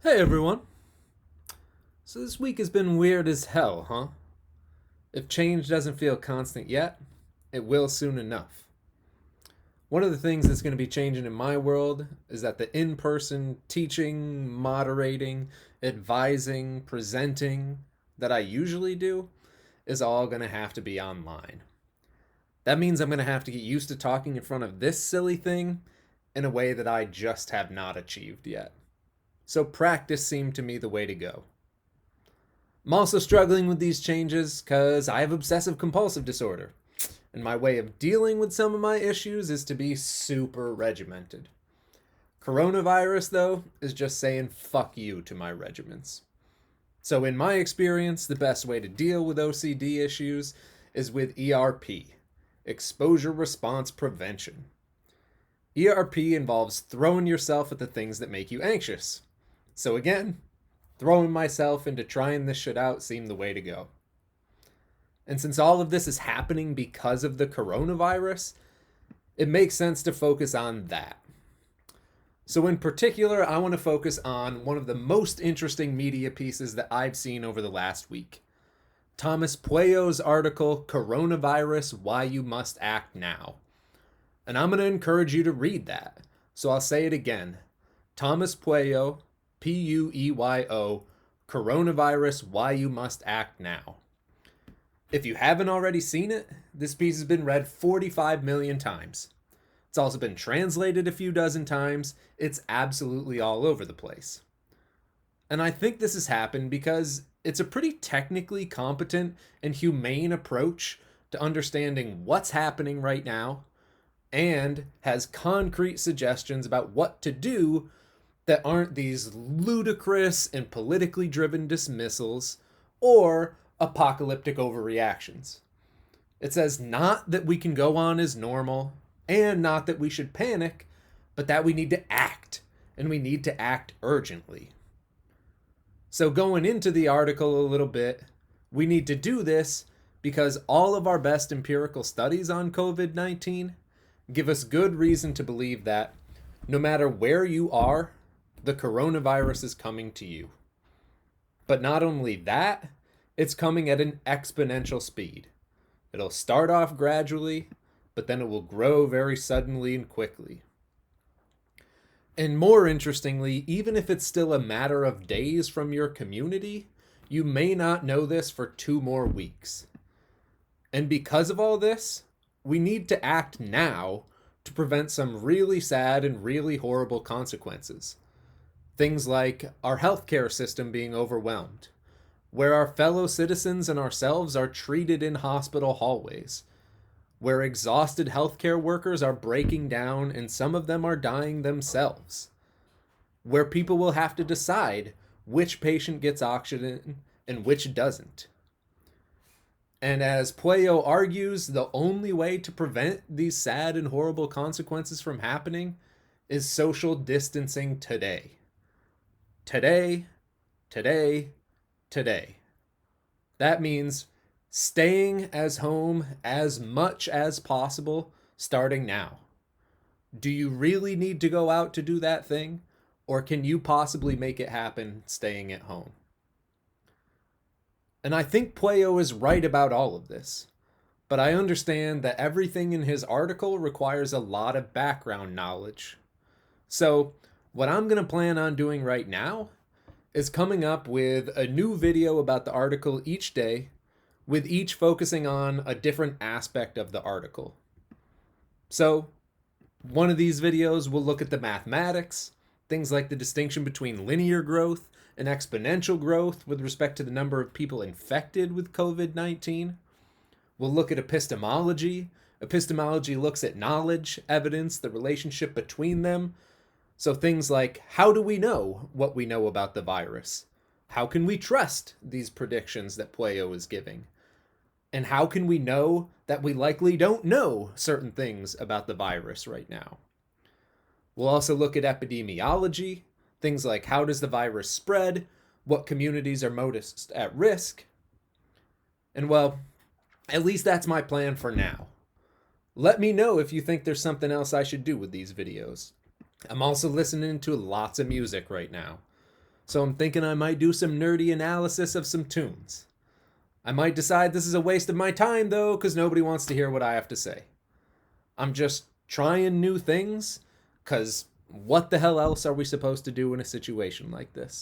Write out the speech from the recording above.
Hey everyone. So this week has been weird as hell, huh? If change doesn't feel constant yet, it will soon enough. One of the things that's going to be changing in my world is that the in person teaching, moderating, advising, presenting that I usually do is all going to have to be online. That means I'm going to have to get used to talking in front of this silly thing in a way that I just have not achieved yet. So practice seemed to me the way to go. I'm also struggling with these changes because I have obsessive compulsive disorder, and my way of dealing with some of my issues is to be super regimented. Coronavirus, though, is just saying fuck you to my regiments. So, in my experience, the best way to deal with OCD issues is with ERP, exposure response prevention. ERP involves throwing yourself at the things that make you anxious. So, again, throwing myself into trying this shit out seemed the way to go. And since all of this is happening because of the coronavirus, it makes sense to focus on that. So in particular, I want to focus on one of the most interesting media pieces that I've seen over the last week. Tomas Pueyo's article, Coronavirus, Why You Must Act Now. And I'm going to encourage you to read that. So I'll say it again. Tomas Pueyo, Pueyo, Coronavirus, Why You Must Act Now. If you haven't already seen it, this piece has been read 45 million times. It's also been translated a few dozen times. It's absolutely all over the place. And I think this has happened because it's a pretty technically competent and humane approach to understanding what's happening right now and has concrete suggestions about what to do that aren't these ludicrous and politically driven dismissals or apocalyptic overreactions. It says not that we can go on as normal and not that we should panic, but that we need to act, and we need to act urgently. So going into the article a little bit, we need to do this because all of our best empirical studies on COVID-19 give us good reason to believe that no matter where you are, the coronavirus is coming to you. But not only that, it's coming at an exponential speed. It'll start off gradually, but then it will grow very suddenly and quickly. And more interestingly, even if it's still a matter of days from your community, you may not know this for 2 more weeks. And because of all this, we need to act now to prevent some really sad and really horrible consequences. Things like our healthcare system being overwhelmed, where our fellow citizens and ourselves are treated in hospital hallways, where exhausted healthcare workers are breaking down and some of them are dying themselves, where people will have to decide which patient gets oxygen and which doesn't. And as Pueyo argues, the only way to prevent these sad and horrible consequences from happening is social distancing today. Today, today, today. That means staying as home as much as possible starting now. Do you really need to go out to do that thing? Or can you possibly make it happen staying at home? And I think Pueyo is right about all of this. But I understand that everything in his article requires a lot of background knowledge. So what I'm going to plan on doing right now is coming up with a new video about the article each day, with each focusing on a different aspect of the article. So, one of these videos will look at the mathematics, things like the distinction between linear growth and exponential growth with respect to the number of people infected with COVID-19. We'll look at epistemology. Epistemology looks at knowledge, evidence, the relationship between them. So things like, how do we know what we know about the virus? How can we trust these predictions that Pueyo is giving? And how can we know that we likely don't know certain things about the virus right now? We'll also look at epidemiology, things like how does the virus spread, what communities are most at risk. And well, at least that's my plan for now. Let me know if you think there's something else I should do with these videos. I'm also listening to lots of music right now. So I'm thinking I might do some nerdy analysis of some tunes. I might decide this is a waste of my time, though, because nobody wants to hear what I have to say. I'm just trying new things, because what the hell else are we supposed to do in a situation like this?